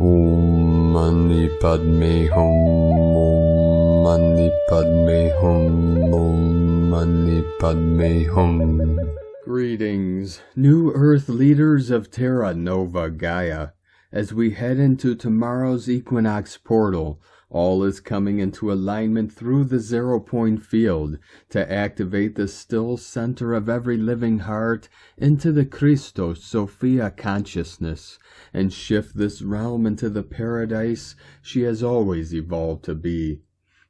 Om Mani Padme Hum. Om Mani Padme Hum. Om Mani Padme Hum. Greetings, New Earth leaders of Terra Nova Gaia. As we head into tomorrow's Equinox portal, all is coming into alignment through the 0-point field to activate the still center of every living heart into the Christos Sophia consciousness and shift this realm into the paradise she has always evolved to be.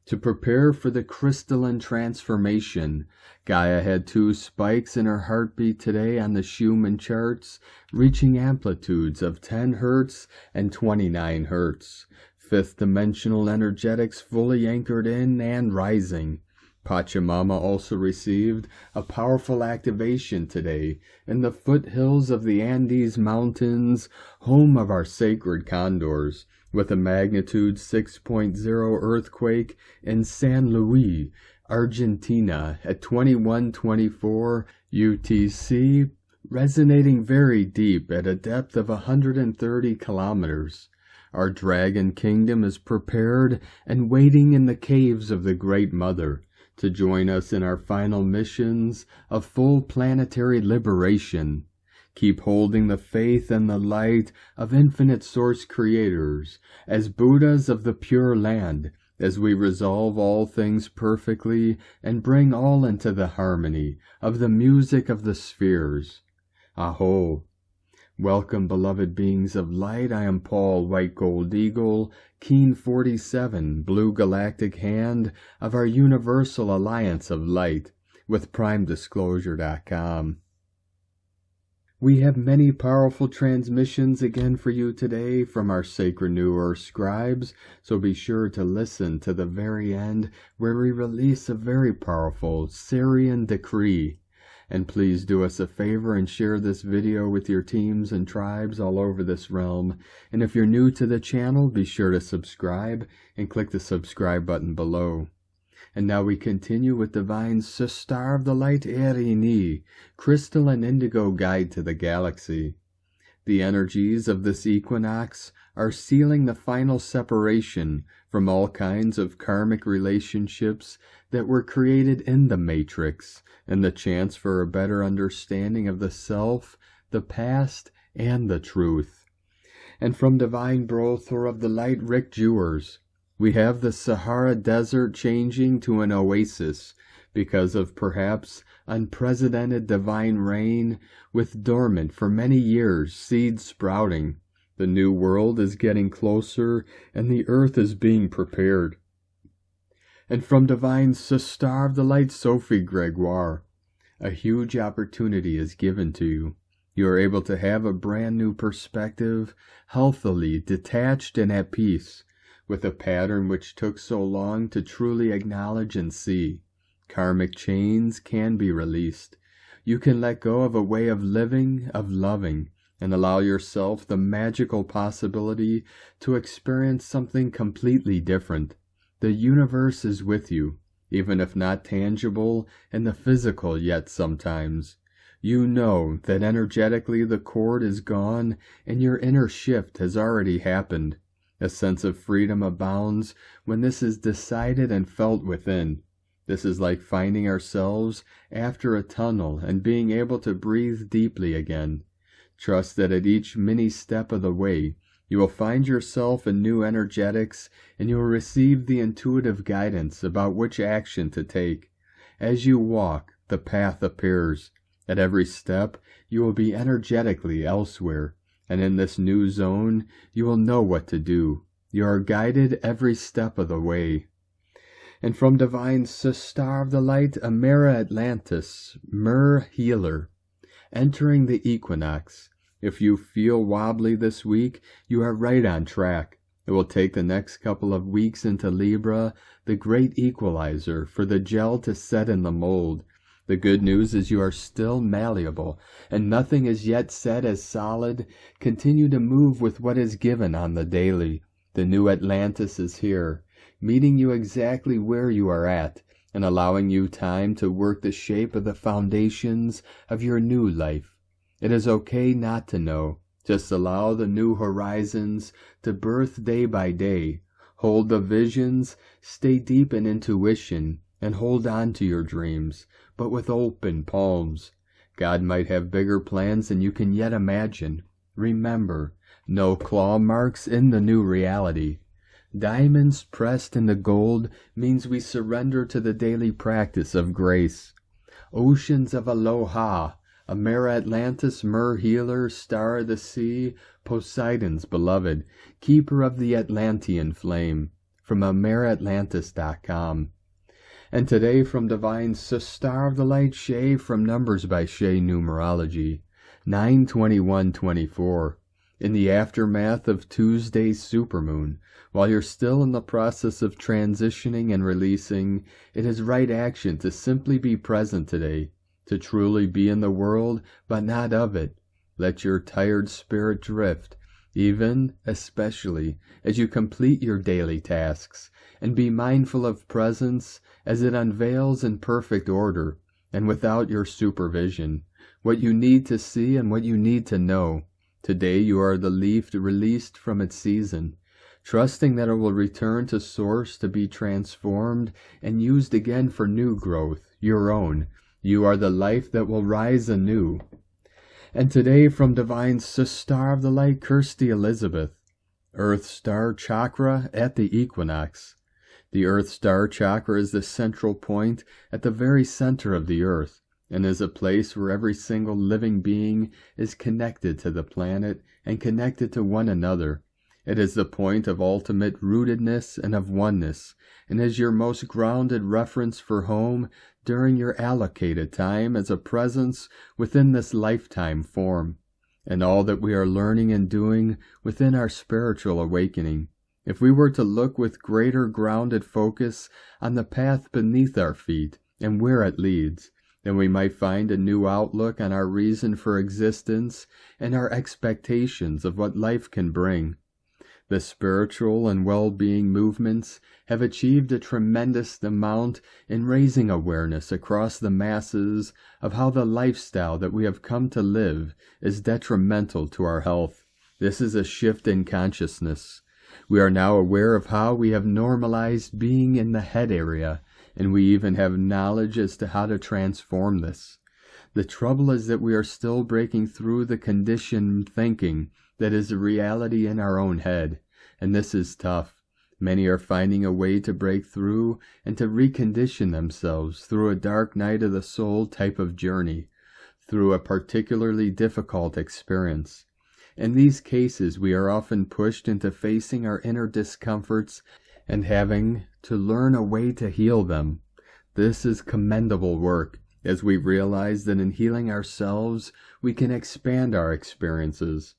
To prepare for the crystalline transformation, Gaia had 2 spikes in her heartbeat today on the Schumann charts, reaching amplitudes of 10 Hz and 29 Hz. 5th dimensional energetics fully anchored in and rising. Pachamama also received a powerful activation today in the foothills of the Andes Mountains, home of our sacred condors, with a magnitude 6.0 earthquake in San Luis, Argentina at 21:24 UTC, resonating very deep at a depth of 130 kilometers. Our dragon kingdom is prepared and waiting in the caves of the Great Mother to join us in our final missions of full planetary liberation. Keep holding the faith and the light of infinite source creators as Buddhas of the Pure Land, as we resolve all things perfectly and bring all into the harmony of the music of the spheres. Aho! Welcome, beloved beings of light. I am Paul, White Gold Eagle, Keen 47, Blue Galactic Hand of our Universal Alliance of Light, with PrimeDisclosure.com. We have many powerful transmissions again for you today from our Sacred New Earth scribes, so be sure to listen to the very end where we release a very powerful Syrian decree. And please do us a favor and share this video with your teams and tribes all over this realm. And if you're new to the channel, be sure to subscribe and click the subscribe button below. And now we continue with Divine Star of the Light Erini, Crystal and Indigo Guide to the Galaxy. The energies of this equinox are sealing the final separation from all kinds of karmic relationships that were created in the Matrix, and the chance for a better understanding of the self, the past, and the truth. And from Divine Brothor of the Light Rick Jewers, we have the Sahara Desert changing to an oasis because of perhaps unprecedented divine rain, with dormant for many years seeds sprouting. The new world is getting closer and the earth is being prepared. And from Divine Star of the Light Sophie Gregoire, a huge opportunity is given to you. You are able to have a brand new perspective, healthily detached and at peace, with a pattern which took so long to truly acknowledge and see. Karmic chains can be released. You can let go of a way of living, of loving, and allow yourself the magical possibility to experience something completely different. The universe is with you, even if not tangible in the physical yet sometimes. You know that energetically the cord is gone and your inner shift has already happened. A sense of freedom abounds when this is decided and felt within. This is like finding ourselves after a tunnel and being able to breathe deeply again. Trust that at each mini step of the way, you will find yourself in new energetics and you will receive the intuitive guidance about which action to take. As you walk, the path appears. At every step, you will be energetically elsewhere, and in this new zone, you will know what to do. You are guided every step of the way. And from Divine Star of the Light, Amera Atlantis, Mer Healer, entering the equinox. If you feel wobbly this week, you are right on track. It will take the next couple of weeks into Libra, the great equalizer, for the gel to set in the mold. The good news is you are still malleable, and nothing is yet set as solid. Continue to move with what is given on the daily. The new Atlantis is here, meeting you exactly where you are at, and allowing you time to work the shape of the foundations of your new life. It is okay not to know. Just allow the new horizons to birth day by day. Hold the visions, stay deep in intuition, and hold on to your dreams, but with open palms. God might have bigger plans than you can yet imagine. Remember, no claw marks in the new reality. Diamonds pressed into gold means we surrender to the daily practice of grace. Oceans of aloha, a mare Atlantis, myrrh healer, star of the sea, Poseidon's beloved, keeper of the Atlantean flame, from AmareAtlantis.com. And today from Divine Star of the Light Shay from Numbers by Shay Numerology, 9/21/24. In the aftermath of Tuesday's supermoon, while you're still in the process of transitioning and releasing, it is right action to simply be present today, to truly be in the world, but not of it. Let your tired spirit drift, even, especially, as you complete your daily tasks, and be mindful of presence as it unveils in perfect order, and without your supervision, what you need to see and what you need to know. Today you are the leaf released from its season, trusting that it will return to source to be transformed and used again for new growth, your own. You are the life that will rise anew. And today from Divine Star of the Light, Kirsty Elizabeth, Earth Star Chakra at the Equinox. The Earth Star Chakra is the central point at the very center of the Earth, and is a place where every single living being is connected to the planet and connected to one another. It is the point of ultimate rootedness and of oneness, and is your most grounded reference for home during your allocated time as a presence within this lifetime form, and all that we are learning and doing within our spiritual awakening. If we were to look with greater grounded focus on the path beneath our feet and where it leads, then we might find a new outlook on our reason for existence and our expectations of what life can bring. The spiritual and well-being movements have achieved a tremendous amount in raising awareness across the masses of how the lifestyle that we have come to live is detrimental to our health. This is a shift in consciousness. We are now aware of how we have normalized being in the head area, and we even have knowledge as to how to transform this. The trouble is that we are still breaking through the conditioned thinking that is a reality in our own head, and this is tough. Many are finding a way to break through and to recondition themselves through a dark night of the soul type of journey, through a particularly difficult experience. In these cases, we are often pushed into facing our inner discomforts and having to learn a way to heal them. This is commendable work, as we realize that in healing ourselves, we can expand our experiences.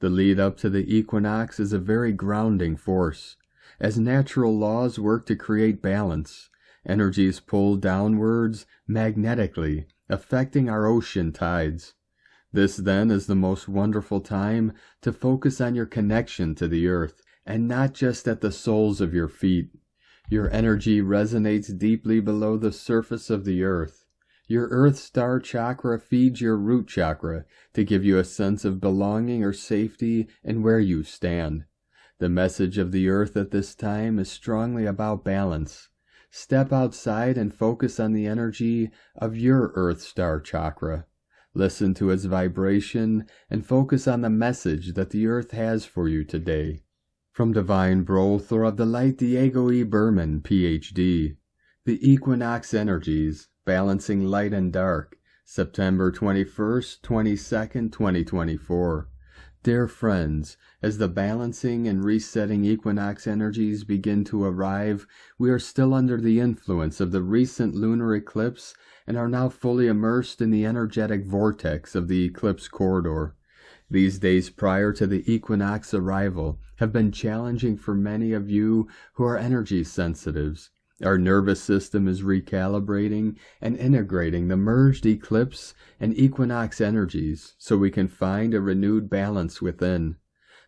The lead up to the equinox is a very grounding force. As natural laws work to create balance, energies pull downwards magnetically, affecting our ocean tides. This then is the most wonderful time to focus on your connection to the earth, and not just at the soles of your feet. Your energy resonates deeply below the surface of the earth. Your Earth Star Chakra feeds your root chakra to give you a sense of belonging or safety in where you stand. The message of the earth at this time is strongly about balance. Step outside and focus on the energy of your Earth Star Chakra. Listen to its vibration and focus on the message that the earth has for you today. From Divine Brother of the Light, Diego E. Berman, Ph.D. The Equinox Energies, Balancing Light and Dark, September 21st, 22nd, 2024. Dear friends, as the balancing and resetting equinox energies begin to arrive, we are still under the influence of the recent lunar eclipse and are now fully immersed in the energetic vortex of the eclipse corridor. These days prior to the equinox arrival have been challenging for many of you who are energy sensitives. Our nervous system is recalibrating and integrating the merged eclipse and equinox energies so we can find a renewed balance within.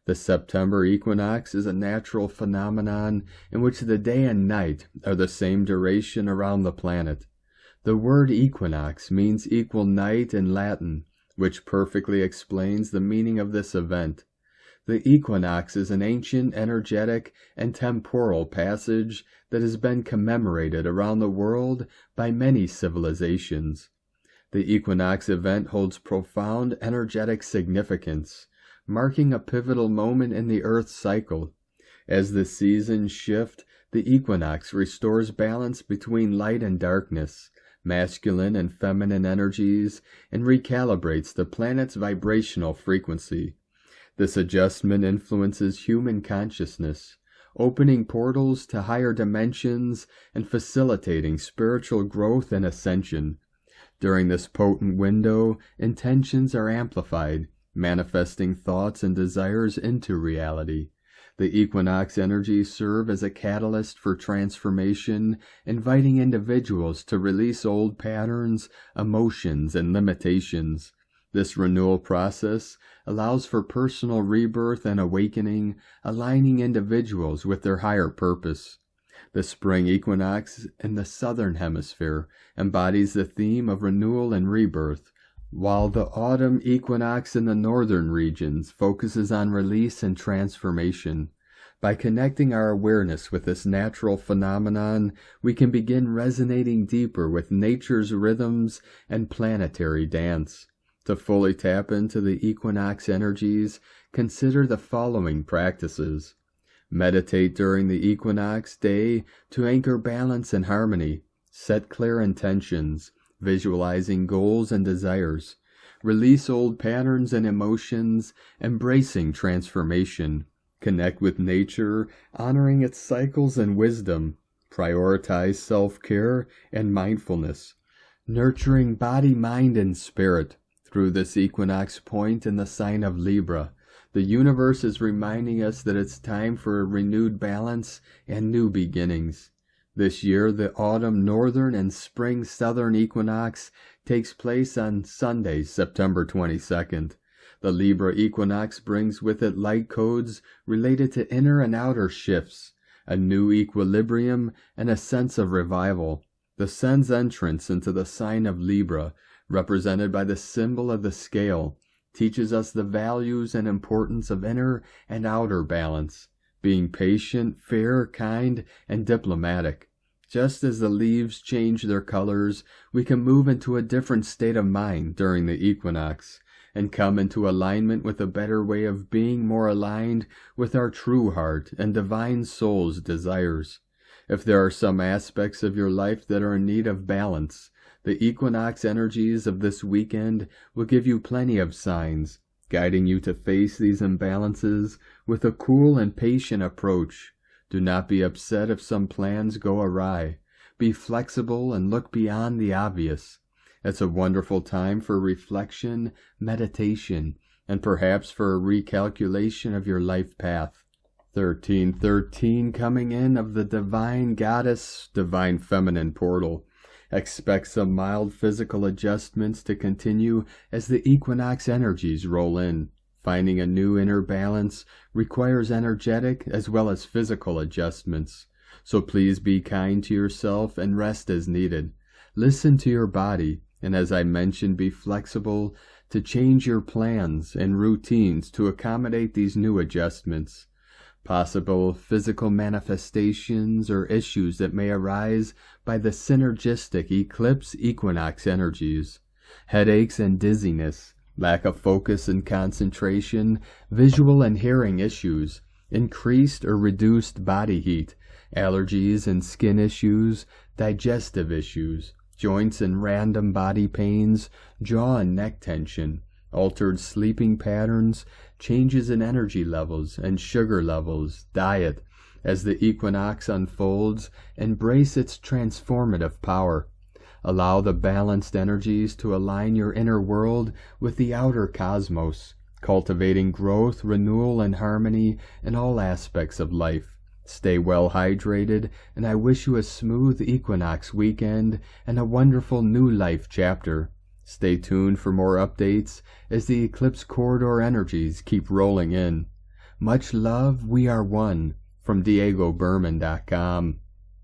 The September equinox is a natural phenomenon in which the day and night are the same duration around the planet. The word equinox means equal night in Latin, which perfectly explains the meaning of this event. The equinox is an ancient, energetic, and temporal passage that has been commemorated around the world by many civilizations. The equinox event holds profound energetic significance, marking a pivotal moment in the Earth's cycle. As the seasons shift, the equinox restores balance between light and darkness, masculine and feminine energies, and recalibrates the planet's vibrational frequency. This adjustment influences human consciousness, opening portals to higher dimensions and facilitating spiritual growth and ascension. During this potent window, intentions are amplified, manifesting thoughts and desires into reality. The equinox energies serve as a catalyst for transformation, inviting individuals to release old patterns, emotions, and limitations. This renewal process allows for personal rebirth and awakening, aligning individuals with their higher purpose. The spring equinox in the southern hemisphere embodies the theme of renewal and rebirth, while the autumn equinox in the northern regions focuses on release and transformation. By connecting our awareness with this natural phenomenon, we can begin resonating deeper with nature's rhythms and planetary dance. To fully tap into the equinox energies, consider the following practices. Meditate during the equinox day to anchor balance and harmony. Set clear intentions, visualizing goals and desires. Release old patterns and emotions, embracing transformation. Connect with nature, honoring its cycles and wisdom. Prioritize self-care and mindfulness. Nurturing body, mind, and spirit. Through this equinox point in the sign of Libra, the universe is reminding us that it's time for a renewed balance and new beginnings. This year, the autumn northern and spring southern equinox takes place on Sunday, September 22nd. The Libra equinox brings with it light codes related to inner and outer shifts, a new equilibrium, and a sense of revival. The sun's entrance into the sign of Libra, represented by the symbol of the scale, teaches us the values and importance of inner and outer balance, being patient, fair, kind, and diplomatic. Just as the leaves change their colors, we can move into a different state of mind during the equinox, and come into alignment with a better way of being, more aligned with our true heart and divine soul's desires. If there are some aspects of your life that are in need of balance, the equinox energies of this weekend will give you plenty of signs, guiding you to face these imbalances with a cool and patient approach. Do not be upset if some plans go awry. Be flexible and look beyond the obvious. It's a wonderful time for reflection, meditation, and perhaps for a recalculation of your life path. 1313 coming in of the divine goddess, divine feminine portal. Expect some mild physical adjustments to continue as the equinox energies roll in. Finding a new inner balance requires energetic as well as physical adjustments. So please be kind to yourself and rest as needed. Listen to your body, and as I mentioned, be flexible to change your plans and routines to accommodate these new adjustments. Possible physical manifestations or issues that may arise by the synergistic eclipse equinox energies. Headaches and dizziness, lack of focus and concentration, visual and hearing issues, increased or reduced body heat, allergies and skin issues, digestive issues, joints and random body pains, jaw and neck tension, altered sleeping patterns, changes in energy levels and sugar levels, diet. As the equinox unfolds, embrace its transformative power. Allow the balanced energies to align your inner world with the outer cosmos, cultivating growth, renewal, and harmony in all aspects of life. Stay well hydrated, and I wish you a smooth equinox weekend and a wonderful new life chapter. Stay tuned for more updates as the eclipse corridor energies keep rolling in. Much love, we are one. From DiegoBerman.com.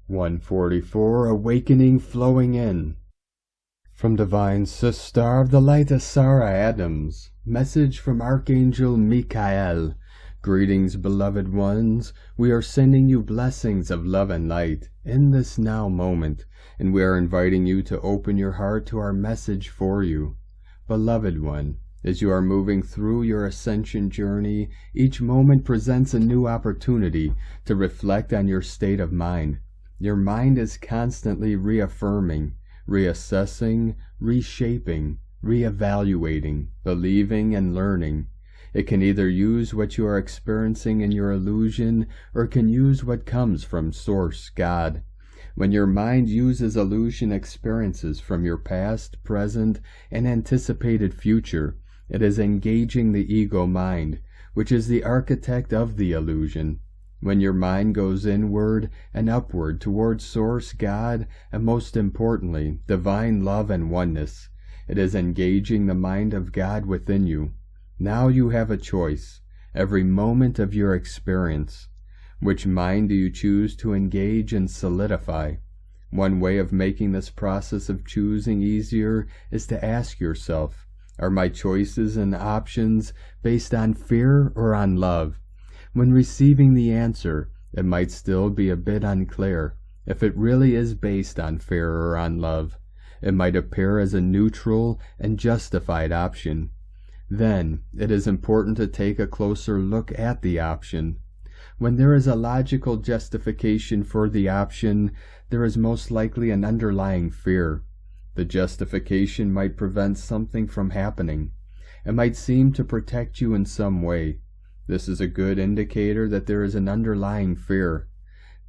144 Awakening flowing in. From Divine Sister of the Light of Sahara Adams, message from Archangel Michael. Greetings, beloved ones. We are sending you blessings of love and light in this now moment, and we are inviting you to open your heart to our message for you. Beloved one, as you are moving through your ascension journey, each moment presents a new opportunity to reflect on your state of mind. Your mind is constantly reaffirming, reassessing, reshaping, reevaluating, believing, and learning. It can either use what you are experiencing in your illusion, or it can use what comes from Source, God. When your mind uses illusion experiences from your past, present, and anticipated future, it is engaging the ego mind, which is the architect of the illusion. When your mind goes inward and upward towards Source, God, and most importantly, divine love and oneness, it is engaging the mind of God within you. Now you have a choice, every moment of your experience. Which mind do you choose to engage and solidify? One way of making this process of choosing easier is to ask yourself, are my choices and options based on fear or on love? When receiving the answer, it might still be a bit unclear if it really is based on fear or on love. It might appear as a neutral and justified option. Then, it is important to take a closer look at the option. When there is a logical justification for the option, there is most likely an underlying fear. The justification might prevent something from happening. It might seem to protect you in some way. This is a good indicator that there is an underlying fear.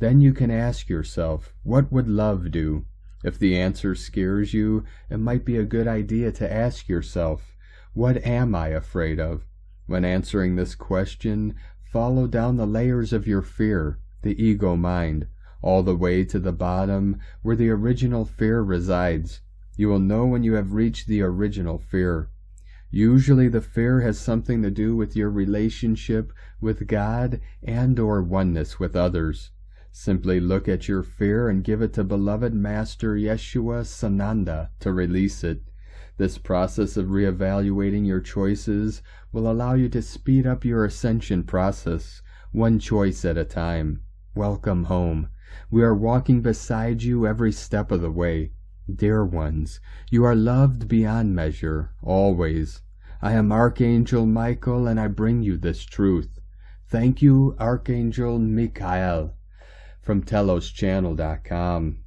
Then you can ask yourself, what would love do? If the answer scares you, it might be a good idea to ask yourself, what am I afraid of? When answering this question, follow down the layers of your fear, the ego mind, all the way to the bottom where the original fear resides. You will know when you have reached the original fear. Usually the fear has something to do with your relationship with God and or oneness with others. Simply look at your fear and give it to beloved Master Yeshua Sananda to release it. This process of reevaluating your choices will allow you to speed up your ascension process, one choice at a time. Welcome home. We are walking beside you every step of the way. Dear ones, you are loved beyond measure, always. I am Archangel Michael, and I bring you this truth. Thank you, Archangel Michael, from TelosChannel.com.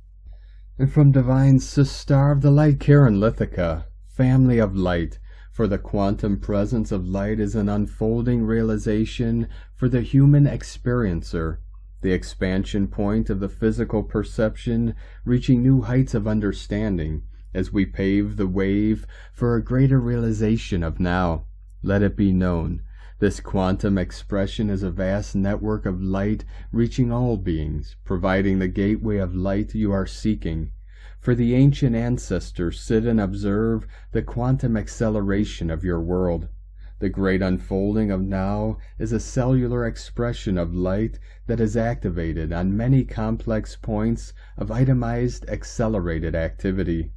And from Divine Sister of the Light, Karen Lithica, Family of Light, for the quantum presence of light is an unfolding realization for the human experiencer. The expansion point of the physical perception reaching new heights of understanding as we pave the wave for a greater realization of now. Let it be known, this quantum expression is a vast network of light reaching all beings, providing the gateway of light you are seeking. For the ancient ancestors sit and observe the quantum acceleration of your world. The great unfolding of now is a cellular expression of light that is activated on many complex points of itemized accelerated activity.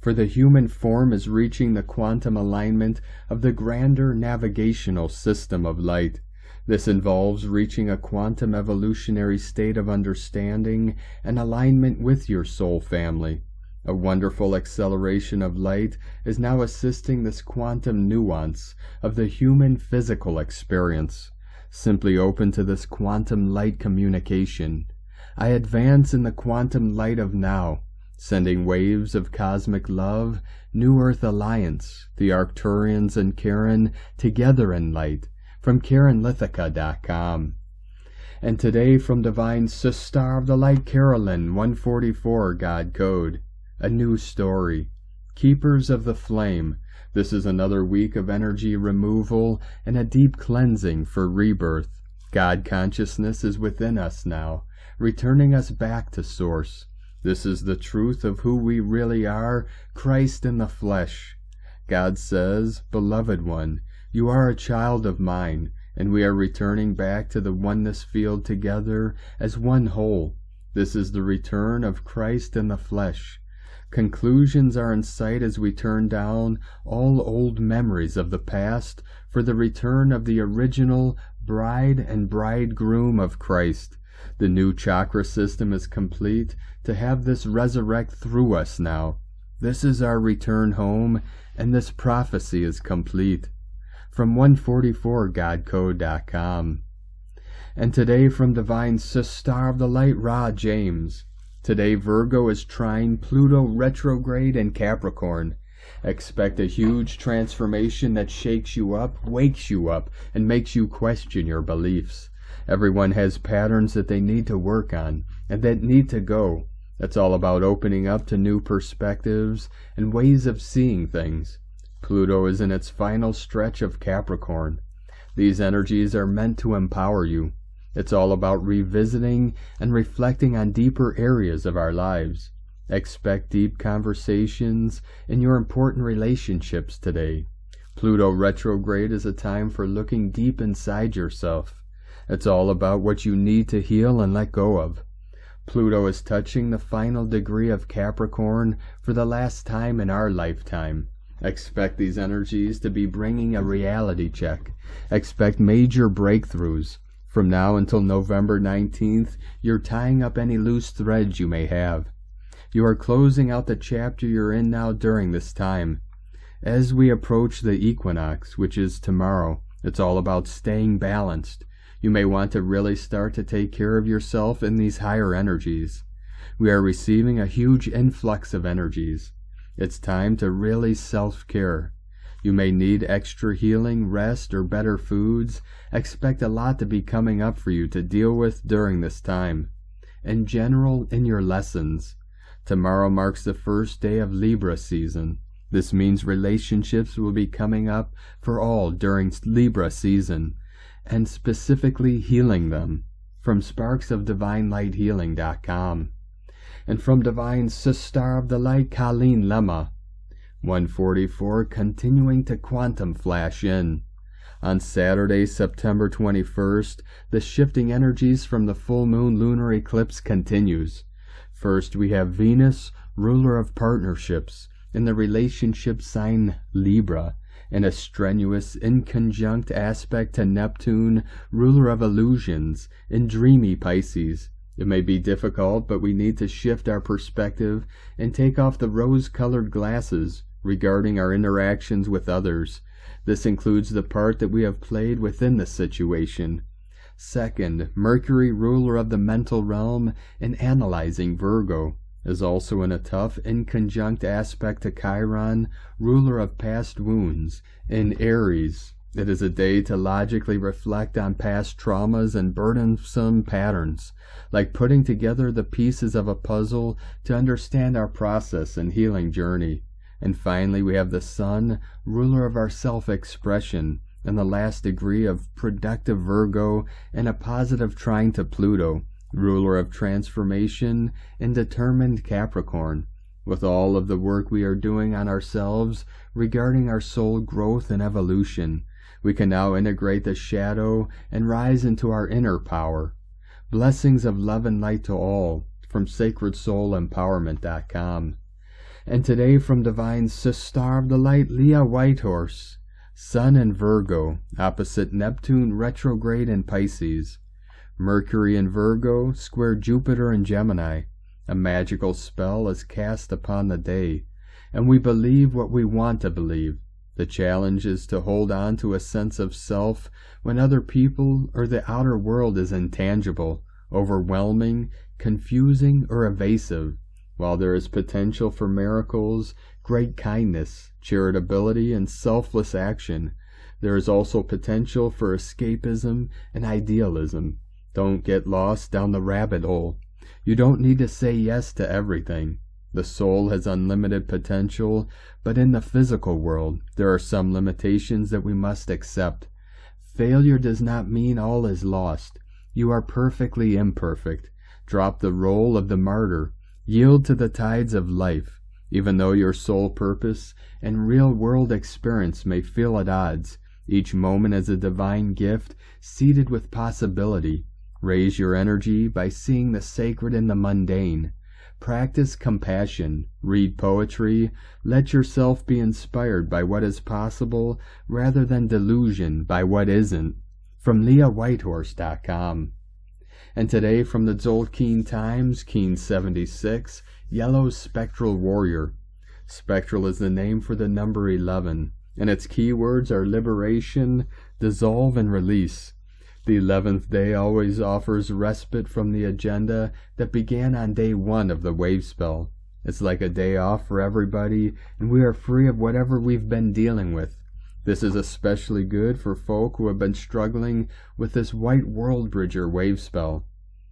For the human form is reaching the quantum alignment of the grander navigational system of light. This involves reaching a quantum evolutionary state of understanding and alignment with your soul family. A wonderful acceleration of light is now assisting this quantum nuance of the human physical experience. Simply open to this quantum light communication. I advance in the quantum light of now, sending waves of cosmic love, New Earth Alliance, the Arcturians and Karen together in light, from KarenLithica.com. And today from Divine Sister of the Light, Carolyn, 144 God Code. A new story. Keepers of the Flame. This is another week of energy removal and a deep cleansing for rebirth. God consciousness is within us now, returning us back to Source. This is the truth of who we really are, Christ in the flesh. God says, Beloved one, you are a child of mine, and we are returning back to the oneness field together as one whole. This is the return of Christ in the flesh. Conclusions are in sight as we turn down all old memories of the past for the return of the original bride and bridegroom of Christ. The new chakra system is complete to have this resurrect through us now. This is our return home, and this prophecy is complete. From 144godcode.com. And today from Divine Star of the Light, Ra James. Today Virgo is trine Pluto retrograde in Capricorn. Expect a huge transformation that shakes you up, wakes you up, and makes you question your beliefs. Everyone has patterns that they need to work on, and that need to go. It's all about opening up to new perspectives and ways of seeing things. Pluto is in its final stretch of Capricorn. These energies are meant to empower you. It's all about revisiting and reflecting on deeper areas of our lives. Expect deep conversations in your important relationships today. Pluto retrograde is a time for looking deep inside yourself. It's all about what you need to heal and let go of. Pluto is touching the final degree of Capricorn for the last time in our lifetime. Expect these energies to be bringing a reality check. Expect major breakthroughs. From now until November 19th, you're tying up any loose threads you may have. You are closing out the chapter you're in now during this time. As we approach the Equinox, which is tomorrow, it's all about staying balanced. You may want to really start to take care of yourself in these higher energies. We are receiving a huge influx of energies. It's time to really self-care. You may need extra healing, rest, or better foods. Expect a lot to be coming up for you to deal with during this time. In general, in your lessons. Tomorrow marks the first day of Libra season. This means relationships will be coming up for all during Libra season, and specifically healing them. From sparksofdivinelighthealing.com. And from Divine Star of the Light, Colleen Lemma. 144, continuing to quantum flash in. On Saturday, September 21st, the shifting energies from the full moon lunar eclipse continues. First, we have Venus, ruler of partnerships, in the relationship sign Libra, in a strenuous, inconjunct aspect to Neptune, ruler of illusions, in dreamy Pisces. It may be difficult, but we need to shift our perspective and take off the rose-colored glasses regarding our interactions with others. This includes the part that we have played within the situation. Second, Mercury, ruler of the mental realm in analyzing Virgo, is also in a tough, inconjunct aspect to Chiron, ruler of past wounds, in Aries. It is a day to logically reflect on past traumas and burdensome patterns, like putting together the pieces of a puzzle to understand our process and healing journey. And finally, we have the Sun, ruler of our self-expression, in the last degree of productive Virgo, and a positive trine to Pluto, ruler of transformation, and determined Capricorn. With all of the work we are doing on ourselves regarding our soul growth and evolution, we can now integrate the shadow and rise into our inner power. Blessings of love and light to all, from sacredsoulempowerment.com. And today from Divine Star of the Light, Leah Whitehorse, Sun in Virgo, opposite Neptune retrograde in Pisces. Mercury in Virgo, square Jupiter in Gemini. A magical spell is cast upon the day, and we believe what we want to believe. The challenge is to hold on to a sense of self when other people or the outer world is intangible, overwhelming, confusing, or evasive. While there is potential for miracles, great kindness, charitability, and selfless action, there is also potential for escapism and idealism. Don't get lost down the rabbit hole. You don't need to say yes to everything. The soul has unlimited potential, but in the physical world, there are some limitations that we must accept. Failure does not mean all is lost. You are perfectly imperfect. Drop the role of the martyr. Yield to the tides of life. Even though your soul purpose and real-world experience may feel at odds, each moment is a divine gift seeded with possibility. Raise your energy by seeing the sacred in the mundane. Practice compassion, read poetry, let yourself be inspired by what is possible rather than delusion by what isn't. From LeahWhitehorse.com. And today from the Tzolk'in Times, Keen 76, Yellow Spectral Warrior. Spectral is the name for the number 11, and its keywords are liberation, dissolve, and release. The 11th day always offers respite from the agenda that began on day 1 of the wave spell. It's like a day off for everybody, and we are free of whatever we've been dealing with. This is especially good for folk who have been struggling with this white world bridger wave spell,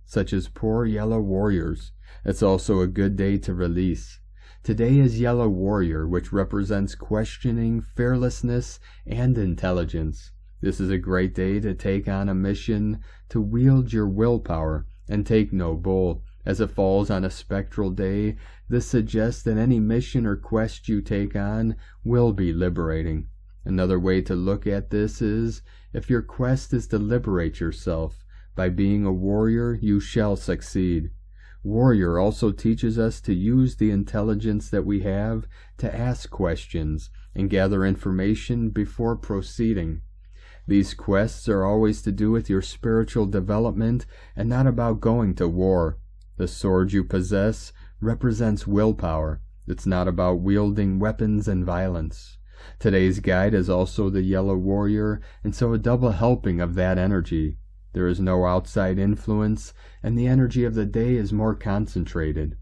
such as poor yellow warriors. It's also a good day to release. Today is Yellow Warrior, which represents questioning, fearlessness, and intelligence. This is a great day to take on a mission, to wield your willpower, and take no bull. As it falls on a spectral day, this suggests that any mission or quest you take on will be liberating. Another way to look at this is, if your quest is to liberate yourself, by being a warrior you shall succeed. Warrior also teaches us to use the intelligence that we have to ask questions and gather information before proceeding. These quests are always to do with your spiritual development and not about going to war. The sword you possess represents willpower. It's not about wielding weapons and violence. Today's guide is also the Yellow Warrior, and so a double helping of that energy. There is no outside influence, and the energy of the day is more concentrated.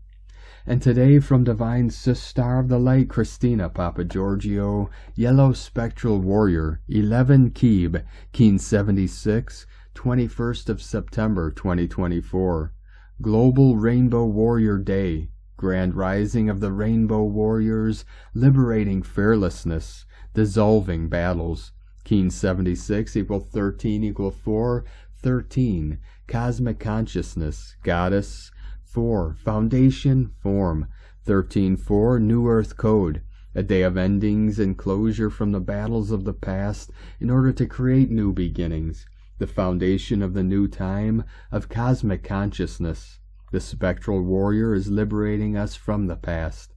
And today from Divine Sister of the Light, Christina Papa Giorgio, Yellow Spectral Warrior, 11 Keeb, Keen 76, 21st of September 2024. Global Rainbow Warrior Day. Grand Rising of the Rainbow Warriors, liberating fearlessness, dissolving battles. Keen 76 equal 13 equal 4, 13, Cosmic Consciousness, Goddess. 4, Foundation, Form. 13-4, New Earth Code. A day of endings and closure from the battles of the past in order to create new beginnings. The foundation of the new time of cosmic consciousness. The spectral warrior is liberating us from the past.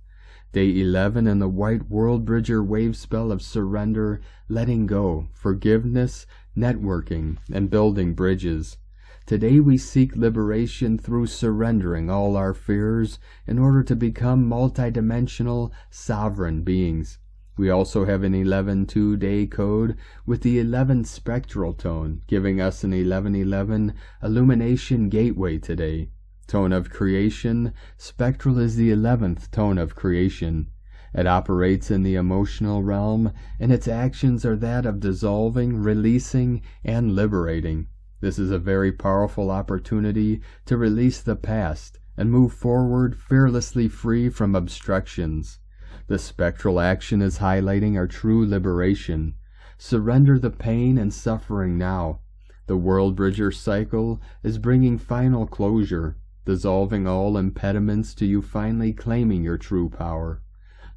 Day 11 in the white world bridger wave spell of surrender, letting go, forgiveness, networking, and building bridges. Today we seek liberation through surrendering all our fears in order to become multidimensional, sovereign beings. We also have an 11-2 day code with the 11 spectral tone, giving us an 11-11 illumination gateway today. Tone of creation, spectral is the 11th tone of creation. It operates in the emotional realm, and its actions are that of dissolving, releasing, and liberating. This is a very powerful opportunity to release the past and move forward fearlessly free from obstructions. The spectral action is highlighting our true liberation. Surrender the pain and suffering now. The World Bridger cycle is bringing final closure, dissolving all impediments to you finally claiming your true power.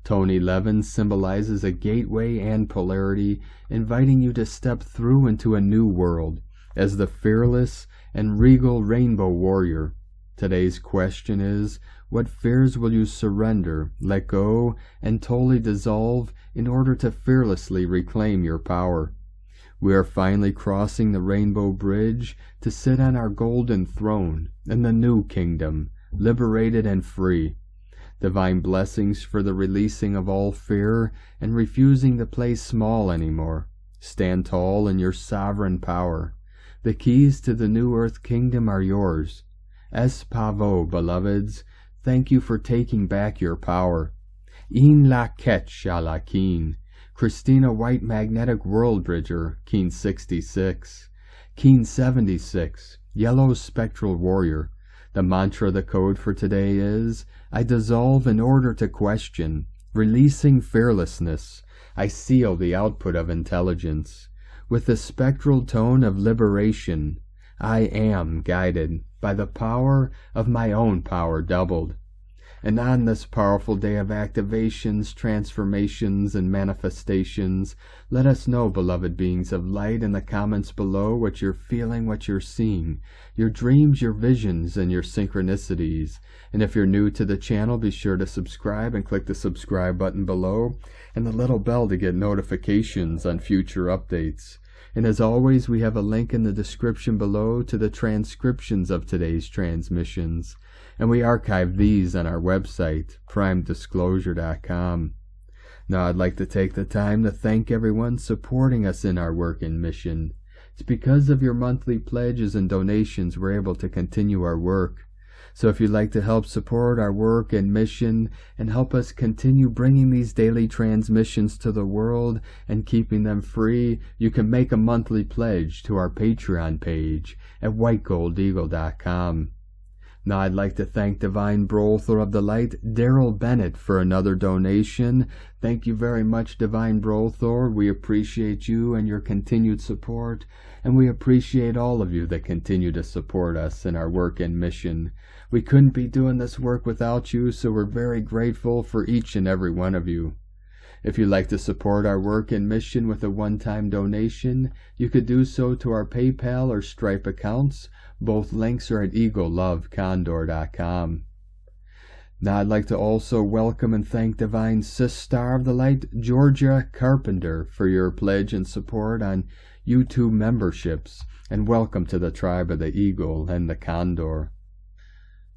Tone 11 symbolizes a gateway and polarity, inviting you to step through into a new world as the fearless and regal rainbow warrior. Today's question is, what fears will you surrender, let go, and totally dissolve in order to fearlessly reclaim your power? We are finally crossing the rainbow bridge to sit on our golden throne in the new kingdom, liberated and free. Divine blessings for the releasing of all fear and refusing to play small anymore. Stand tall in your sovereign power. The keys to the new earth kingdom are yours. Es Pavo, beloveds, thank you for taking back your power. In la ketch shalakin. Christina White Magnetic World Bridger, Keen 66. Keen 76, Yellow Spectral Warrior. The mantra, the code for today is, I dissolve in order to question, releasing fearlessness. I seal the output of intelligence. With the spectral tone of liberation, I am guided by the power of my own power doubled. And on this powerful day of activations, transformations, and manifestations, let us know, beloved beings of light, in the comments below what you're feeling, what you're seeing, your dreams, your visions, and your synchronicities. And if you're new to the channel, be sure to subscribe and click the subscribe button below and the little bell to get notifications on future updates. And as always, we have a link in the description below to the transcriptions of today's transmissions. And we archive these on our website, primedisclosure.com. Now I'd like to take the time to thank everyone supporting us in our work and mission. It's because of your monthly pledges and donations we're able to continue our work. So if you'd like to help support our work and mission and help us continue bringing these daily transmissions to the world and keeping them free, you can make a monthly pledge to our Patreon page at whitegoldeagle.com. Now I'd like to thank Divine Brother of the Light, Darryl Bennett, for another donation. Thank you very much, Divine Brother. We appreciate you and your continued support, and we appreciate all of you that continue to support us in our work and mission. We couldn't be doing this work without you, so we're very grateful for each and every one of you. If you'd like to support our work and mission with a one-time donation, you could do so to our PayPal or Stripe accounts. Both links are at eaglelovecondor.com. Now I'd like to also welcome and thank Divine Sister of the Light, Georgia Carpenter, for your pledge and support on YouTube memberships, and welcome to the tribe of the Eagle and the Condor.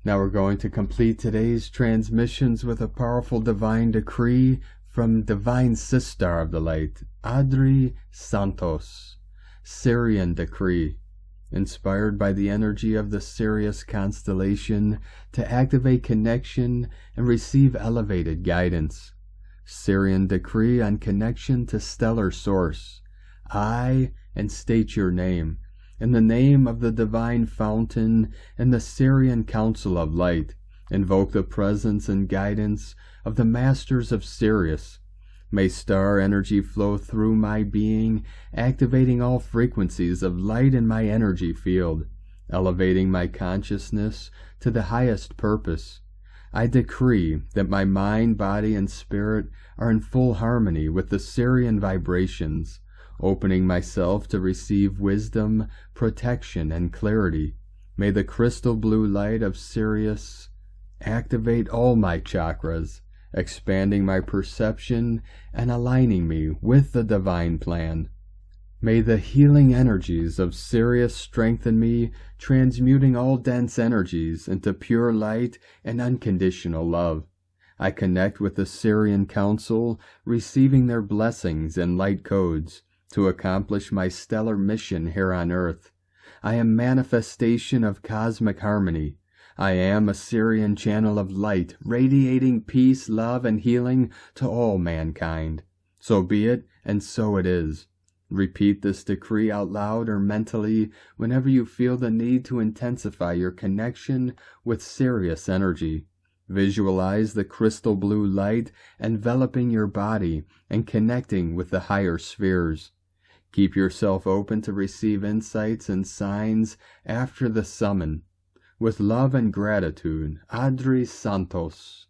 Now we're going to complete today's transmissions with a powerful divine decree from Divine Sister of the Light, Adri Santos. Syrian decree. Inspired by the energy of the Sirius constellation to activate connection and receive elevated guidance. Syrian decree on connection to stellar source. I, and state your name, in the name of the divine fountain and the Syrian council of light, invoke the presence and guidance of the masters of Sirius. May star energy flow through my being, activating all frequencies of light in my energy field, elevating my consciousness to the highest purpose. I decree that my mind, body, and spirit are in full harmony with the Syrian vibrations, opening myself to receive wisdom, protection, and clarity. May the crystal blue light of Sirius activate all my chakras, expanding my perception and aligning me with the divine plan. May the healing energies of Sirius strengthen me, transmuting all dense energies into pure light and unconditional love. I connect with the Syrian Council, receiving their blessings and light codes to accomplish my stellar mission here on Earth. I am manifestation of cosmic harmony. I am a Syrian channel of light, radiating peace, love, and healing to all mankind. So be it, and so it is. Repeat this decree out loud or mentally whenever you feel the need to intensify your connection with Sirius energy. Visualize the crystal blue light enveloping your body and connecting with the higher spheres. Keep yourself open to receive insights and signs after the summon. With love and gratitude, Adri Santos.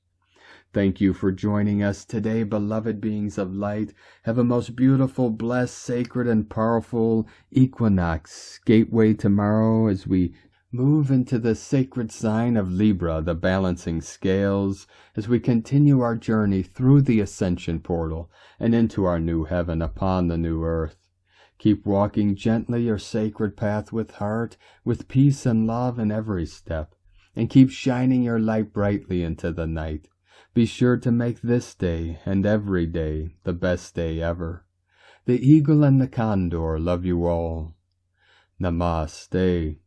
Thank you for joining us today, beloved beings of light. Have a most beautiful, blessed, sacred, and powerful equinox gateway tomorrow as we move into the sacred sign of Libra, the balancing scales, as we continue our journey through the ascension portal and into our new heaven upon the new earth. Keep walking gently your sacred path with heart, with peace and love in every step, and keep shining your light brightly into the night. Be sure to make this day and every day the best day ever. The Eagle and the Condor love you all. Namaste.